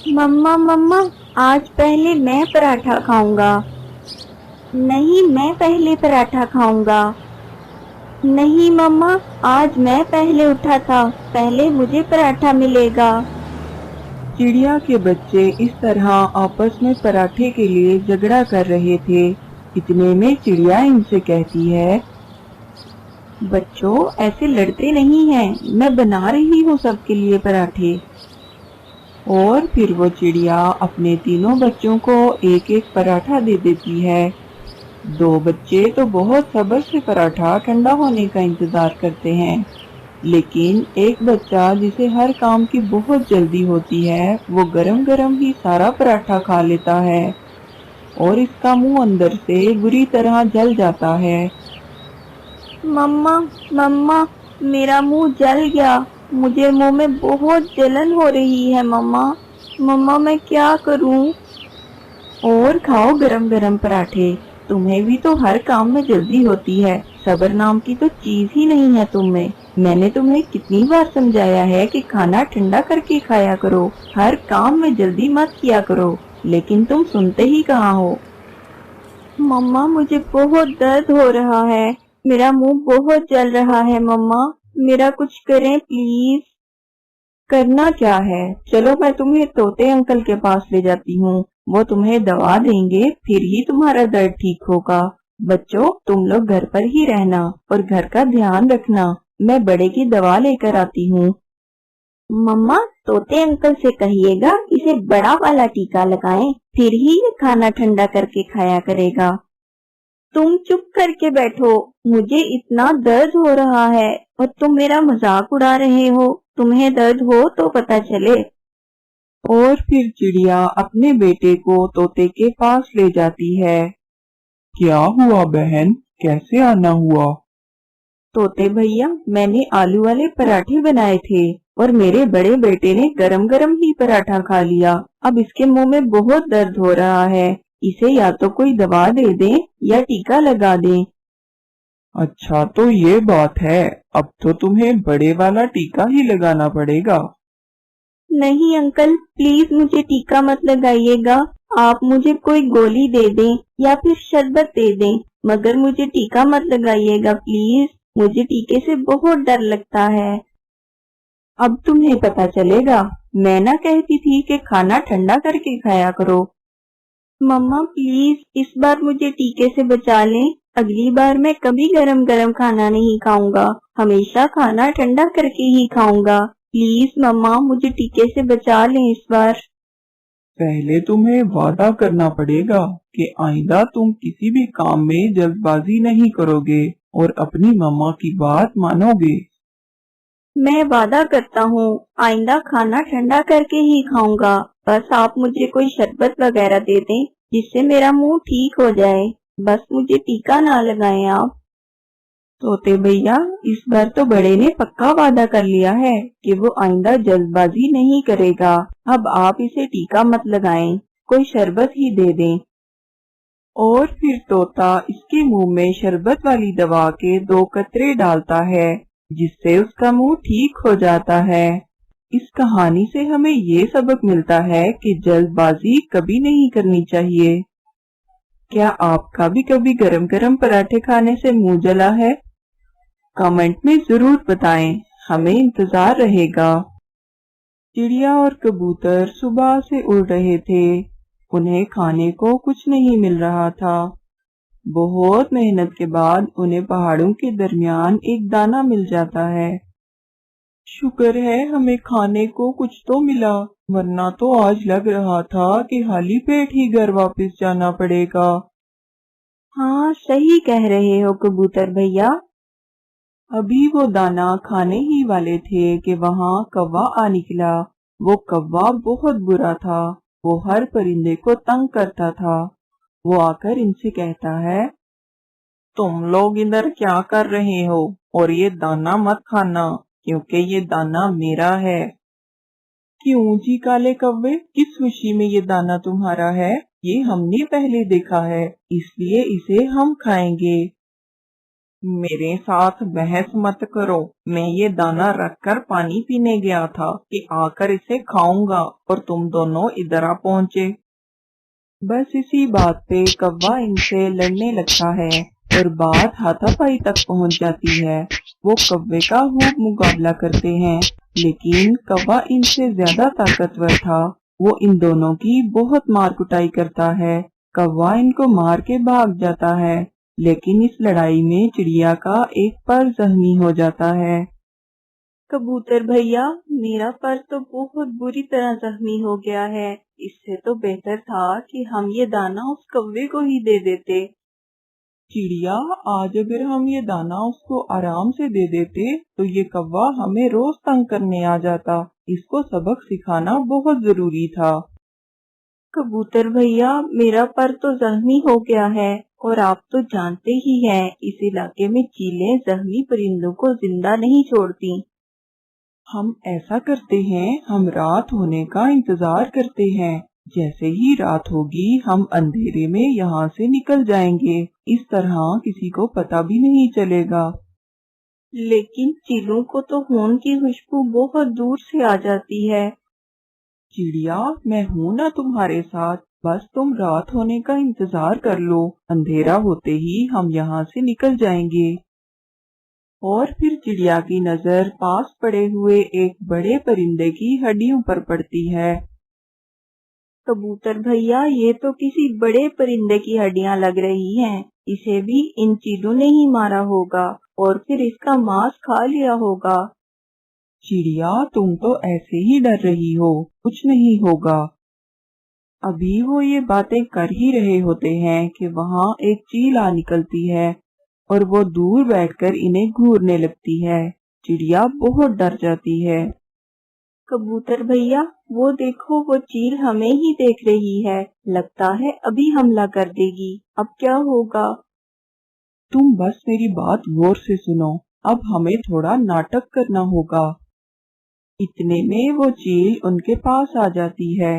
मम्मा मम्मा, आज पहले मैं पराठा खाऊंगा। नहीं, मैं पहले पराठा खाऊंगा। नहीं मम्मा, आज मैं पहले उठा था, पहले मुझे पराठा मिलेगा। चिड़िया के बच्चे इस तरह आपस में पराठे के लिए झगड़ा कर रहे थे। इतने में चिड़िया इनसे कहती है, बच्चों, ऐसे लड़ते नहीं हैं, मैं बना रही हूँ सबके लिए पराठे। और फिर वो चिड़िया अपने तीनों बच्चों को एक एक पराठा दे देती है। दो बच्चे तो बहुत सब्र से पराठा ठंडा होने का इंतजार करते हैं, लेकिन एक बच्चा जिसे हर काम की बहुत जल्दी होती है, वो गरम गरम ही सारा पराठा खा लेता है और इसका मुंह अंदर से बुरी तरह जल जाता है। मम्मा मम्मा, मेरा मुंह जल गया, मुझे मुंह में बहुत जलन हो रही है। मम्मा मम्मा, मैं क्या करूं? और खाओ गरम गरम पराठे, तुम्हें भी तो हर काम में जल्दी होती है, सब्र नाम की तो चीज ही नहीं है तुम में। मैंने तुम्हें कितनी बार समझाया है कि खाना ठंडा करके खाया करो, हर काम में जल्दी मत किया करो, लेकिन तुम सुनते ही कहाँ हो। मम्मा, मुझे बहुत दर्द हो रहा है, मेरा मुंह बहुत जल रहा है। मम्मा, मेरा कुछ करें प्लीज। करना क्या है, चलो मैं तुम्हें तोते अंकल के पास ले जाती हूँ, वो तुम्हें दवा देंगे, फिर ही तुम्हारा दर्द ठीक होगा। बच्चों, तुम लोग घर पर ही रहना और घर का ध्यान रखना, मैं बड़े की दवा लेकर आती हूँ। मम्मा, तोते अंकल से कहिएगा इसे बड़ा वाला टीका लगाएं, फिर ही ये खाना ठंडा करके खाया करेगा। तुम चुप करके बैठो, मुझे इतना दर्द हो रहा है और तुम मेरा मजाक उड़ा रहे हो। तुम्हें दर्द हो तो पता चले। और फिर चिड़िया अपने बेटे को तोते के पास ले जाती है। क्या हुआ बहन, कैसे आना हुआ? तोते भैया, मैंने आलू वाले पराठे बनाए थे और मेरे बड़े बेटे ने गरम गरम ही पराठा खा लिया। अब इसके मुंह में बहुत दर्द हो रहा है, इसे या तो कोई दवा दे दें या टीका लगा दें। अच्छा, तो ये बात है, अब तो तुम्हें बड़े वाला टीका ही लगाना पड़ेगा। नहीं अंकल, प्लीज मुझे टीका मत लगाइएगा, आप मुझे कोई गोली दे दें या फिर शरबत दे दें, मगर मुझे टीका मत लगाइएगा प्लीज, मुझे टीके से बहुत डर लगता है। अब तुम्हें पता चलेगा, मैं ना कहती थी कि खाना ठंडा करके खाया करो। मम्मा प्लीज, इस बार मुझे टीके से बचा लें, अगली बार मैं कभी गरम गरम खाना नहीं खाऊंगा, हमेशा खाना ठंडा करके ही खाऊंगा। प्लीज मम्मा, मुझे टीके से बचा लें इस बार। पहले तुम्हें वादा करना पड़ेगा कि आइंदा तुम किसी भी काम में जल्दबाजी नहीं करोगे और अपनी मम्मा की बात मानोगे। मैं वादा करता हूँ, आइंदा खाना ठंडा करके ही खाऊंगा, बस आप मुझे कोई शरबत वगैरह दे दें जिससे मेरा मुंह ठीक हो जाए, बस मुझे टीका ना लगाएं आप। तोते भैया, इस बार तो बड़े ने पक्का वादा कर लिया है कि वो आइंदा जल्दबाजी नहीं करेगा, अब आप इसे टीका मत लगाएं, कोई शरबत ही दे दें। और फिर तोता इसके मुंह में शरबत वाली दवा के 2 कतरे डालता है, जिससे उसका मुंह ठीक हो जाता है। इस कहानी से हमें ये सबक मिलता है कि जल्दबाजी कभी नहीं करनी चाहिए। क्या आपका भी कभी गरम गरम पराठे खाने से मुंह जला है? कमेंट में जरूर बताएं, हमें इंतजार रहेगा। चिड़िया और कबूतर सुबह से उड़ रहे थे, उन्हें खाने को कुछ नहीं मिल रहा था। बहुत मेहनत के बाद उन्हें पहाड़ों के दरमियान एक दाना मिल जाता है। शुक्र है हमें खाने को कुछ तो मिला, वरना तो आज लग रहा था कि खाली पेट ही घर वापस जाना पड़ेगा। हाँ, सही कह रहे हो कबूतर भैया। अभी वो दाना खाने ही वाले थे कि वहाँ कौवा आ निकला। वो कौवा बहुत बुरा था, वो हर परिंदे को तंग करता था। वो आकर इनसे कहता है, तुम लोग इधर क्या कर रहे हो, और ये दाना मत खाना क्योंकि ये दाना मेरा है। क्यों जी काले कौवे, किस खुशी में ये दाना तुम्हारा है? ये हमने पहले देखा है, इसलिए इसे हम खाएंगे। मेरे साथ बहस मत करो। मैं ये दाना रखकर पानी पीने गया था कि आकर इसे खाऊंगा और तुम दोनों इधर आ पहुँचे। बस इसी बात पे कौवा इनसे लड़ने लगता है और बात हाथापाई तक पहुंच जाती है। वो कौवे का खूब मुकाबला करते हैं, लेकिन कौवा इनसे ज्यादा ताकतवर था। वो इन दोनों की बहुत मार कुटाई करता है। कौवा इनको मार के भाग जाता है, लेकिन इस लड़ाई में चिड़िया का एक पर जख्मी हो जाता है। कबूतर भैया, मेरा पर तो बहुत बुरी तरह जख्मी हो गया है। इससे तो बेहतर था कि हम ये दाना उस कौवे को ही दे देते। चिड़िया, आज अगर हम ये दाना उसको आराम से दे देते तो ये कौवा हमें रोज तंग करने आ जाता। इसको सबक सिखाना बहुत जरूरी था। कबूतर भैया, मेरा पर तो जख्मी हो गया है और आप तो जानते ही हैं, इस इलाके में चीलें जख्मी परिंदों को जिंदा नहीं छोड़ती। हम ऐसा करते हैं, हम रात होने का इंतजार करते हैं। जैसे ही रात होगी हम अंधेरे में यहाँ से निकल जाएंगे। इस तरह किसी को पता भी नहीं चलेगा। लेकिन चीलों को तो खून की खुशबू बहुत दूर से आ जाती है। चिड़िया, मैं हूँ ना तुम्हारे साथ। बस तुम रात होने का इंतजार कर लो। अंधेरा होते ही हम यहाँ से निकल जाएंगे। और फिर चिड़िया की नजर पास पड़े हुए एक बड़े परिंदे की हड्डियों पर पड़ती है। कबूतर भैया, ये तो किसी बड़े परिंदे की हड्डियां लग रही हैं। इसे भी इन चीलों ने ही मारा होगा और फिर इसका मांस खा लिया होगा। चिड़िया, तुम तो ऐसे ही डर रही हो, कुछ नहीं होगा। अभी वो ये बातें कर ही रहे होते हैं कि वहाँ एक चील आ निकलती है और वो दूर बैठकर इन्हें घूरने लगती है। चिड़िया बहुत डर जाती है। कबूतर भैया, वो देखो, वो चील हमें ही देख रही है। लगता है अभी हमला कर देगी। अब क्या होगा? तुम बस मेरी बात गौर से सुनो। अब हमें थोड़ा नाटक करना होगा। इतने में वो चील उनके पास आ जाती है।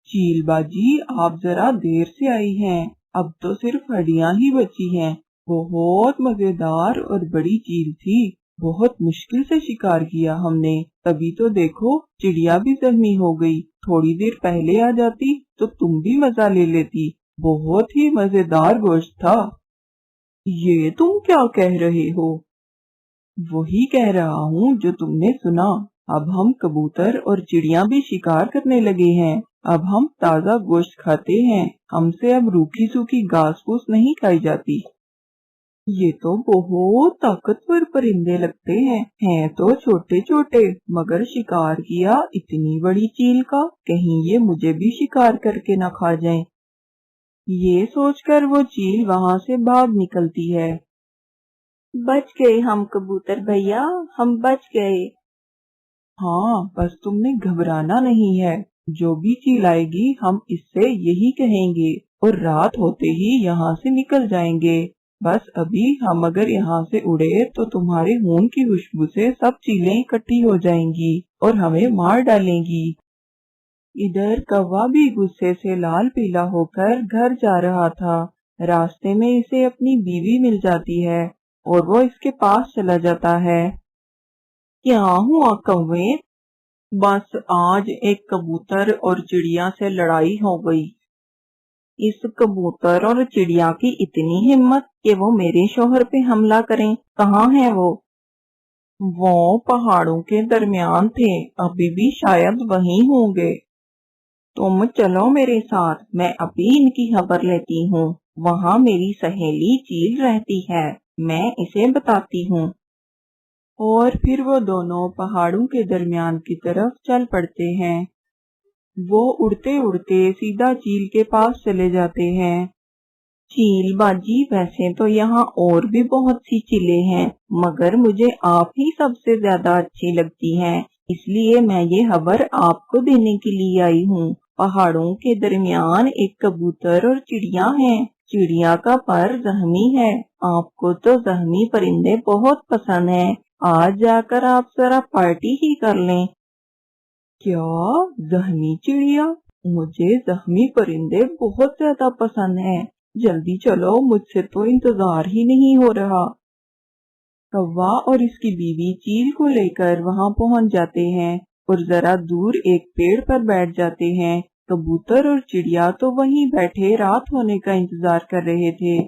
चील बाजी, आप जरा देर से आई हैं। अब तो सिर्फ हड्डियां ही बची हैं। बहुत मजेदार और बड़ी चील थी। बहुत मुश्किल से शिकार किया हमने। तभी तो देखो, चिड़िया भी जख्मी हो गई। थोड़ी देर पहले आ जाती तो तुम भी मजा ले लेती। बहुत ही मजेदार गोश्त था। ये तुम क्या कह रहे हो? वही कह रहा हूँ जो तुमने सुना। अब हम कबूतर और चिड़िया भी शिकार करने लगे हैं। अब हम ताजा गोश्त खाते हैं। हमसे अब रूखी सूखी घास फूस नहीं खाई जाती। ये तो बहुत ताकतवर परिंदे लगते हैं तो छोटे छोटे, मगर शिकार किया इतनी बड़ी चील का। कहीं ये मुझे भी शिकार करके न खा जाए। ये सोचकर वो चील वहाँ से भाग निकलती है। बच गए हम कबूतर भैया, हम बच गए। हाँ, बस तुमने घबराना नहीं है। जो भी चील आएगी हम इससे यही कहेंगे और रात होते ही यहाँ से निकल जाएंगे। बस अभी हम अगर यहाँ से उड़े तो तुम्हारे खून की खुशबू से सब चीलें इकट्ठी हो जाएंगी और हमें मार डालेंगी। इधर कौवा भी गुस्से से लाल पीला होकर घर जा रहा था। रास्ते में इसे अपनी बीवी मिल जाती है और वो इसके पास चला जाता है। क्या हुआ कौवे? बस आज एक कबूतर और चिड़िया से लड़ाई हो गई। इस कबूतर और चिड़िया की इतनी हिम्मत कि वो मेरे शौहर पे हमला करें। कहाँ है वो? वो पहाड़ों के दरमियान थे, अभी भी शायद वहीं होंगे। तुम चलो मेरे साथ, मैं अभी इनकी खबर लेती हूँ। वहाँ मेरी सहेली चील रहती है, मैं इसे बताती हूँ। और फिर वो दोनों पहाड़ों के दरमियान की तरफ चल पड़ते हैं। वो उड़ते उड़ते सीधा चील के पास चले जाते हैं। चील बाजी, वैसे तो यहाँ और भी बहुत सी चीलें हैं, मगर मुझे आप ही सबसे ज्यादा अच्छी लगती हैं, इसलिए मैं ये खबर आपको देने के लिए आई हूँ। पहाड़ों के दरमियान एक कबूतर और चिड़िया है। चिड़िया का पर जख्मी है। आपको तो जख्मी परिंदे बहुत पसंद हैं। आज जाकर आप जरा पार्टी ही कर लें। क्या? जख्मी चिड़िया? मुझे जख्मी परिंदे बहुत ज्यादा पसंद हैं। जल्दी चलो, मुझसे तो इंतजार ही नहीं हो रहा। कौवा और इसकी बीवी चील को लेकर वहां पहुंच जाते हैं और जरा दूर एक पेड़ पर बैठ जाते हैं। कबूतर और चिड़िया तो वहीं बैठे रात होने का इंतजार कर रहे थे।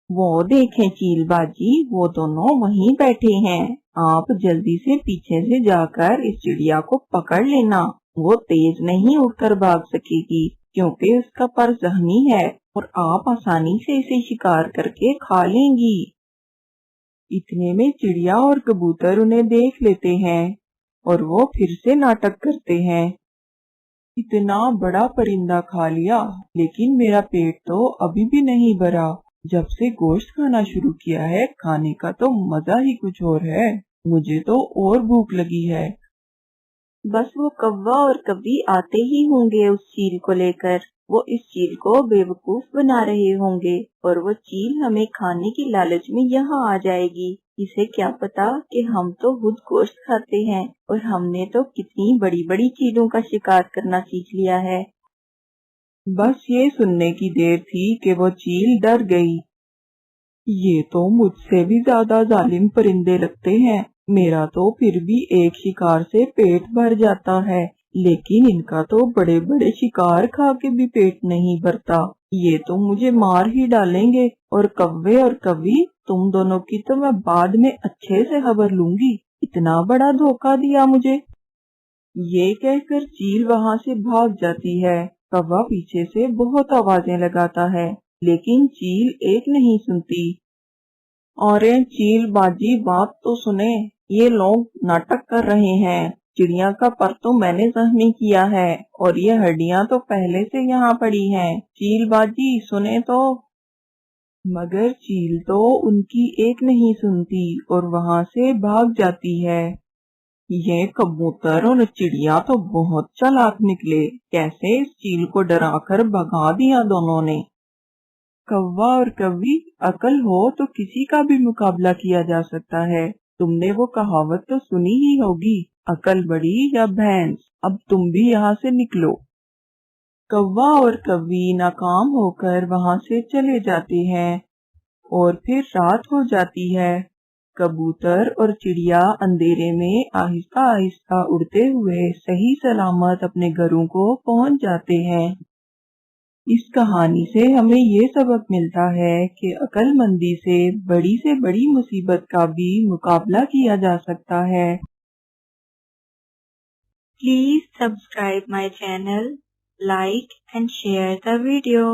वो देखें चील बाजी, वो दोनों वहीं बैठे हैं। आप जल्दी से पीछे से जाकर इस चिड़िया को पकड़ लेना। वो तेज नहीं उड़कर भाग सकेगी क्योंकि उसका पर जख्मी है और आप आसानी से इसे शिकार करके खा लेंगी। इतने में चिड़िया और कबूतर उन्हें देख लेते हैं और वो फिर से नाटक करते हैं। इतना बड़ा परिंदा खा लिया, लेकिन मेरा पेट तो अभी भी नहीं भरा। जब से गोश्त खाना शुरू किया है, खाने का तो मजा ही कुछ और है। मुझे तो और भूख लगी है। बस वो कौवा और कव्वी आते ही होंगे उस चील को लेकर। वो इस चील को बेवकूफ बना रहे होंगे और वो चील हमें खाने की लालच में यहाँ आ जाएगी। इसे क्या पता कि हम तो खुद गोश्त खाते हैं और हमने तो कितनी बड़ी बड़ी चीलों का शिकार करना सीख लिया है। बस ये सुनने की देर थी कि वो चील डर गई। ये तो मुझसे भी ज्यादा जालिम परिंदे लगते हैं। मेरा तो फिर भी एक शिकार से पेट भर जाता है, लेकिन इनका तो बड़े बड़े शिकार खा के भी पेट नहीं भरता। ये तो मुझे मार ही डालेंगे। और कव्वे और कव्वी, तुम दोनों की तो मैं बाद में अच्छे से खबर लूंगी। इतना बड़ा धोखा दिया मुझे। ये कहकर चील वहाँ से भाग जाती है। कौवा पीछे से बहुत आवाजें लगाता है, लेकिन चील एक नहीं सुनती। अरे चील बाजी, बात तो सुने। ये लोग नाटक कर रहे हैं। चिड़िया का पर तो मैंने जख्मी किया है और ये हड्डियां तो पहले से यहाँ पड़ी हैं। चील बाजी सुने तो। मगर चील तो उनकी एक नहीं सुनती और वहाँ से भाग जाती है। ये कबूतर और चिड़िया तो बहुत चालाक निकले। कैसे इस चील को डराकर भगा दिया दोनों ने। कौवा और कव्वी, अकल हो तो किसी का भी मुकाबला किया जा सकता है। तुमने वो कहावत तो सुनी ही होगी, अकल बड़ी या भैंस। अब तुम भी यहाँ से निकलो। कौवा और कव्वी नाकाम होकर वहाँ से चले जाते हैं और फिर रात हो जाती है। कबूतर और चिड़िया अंधेरे में आहिस्ता आहिस्ता उड़ते हुए सही सलामत अपने घरों को पहुँच जाते हैं। इस कहानी से हमें ये सबक मिलता है कि अक्लमंदी से बड़ी मुसीबत का भी मुकाबला किया जा सकता है। Please subscribe my channel, like and share the video.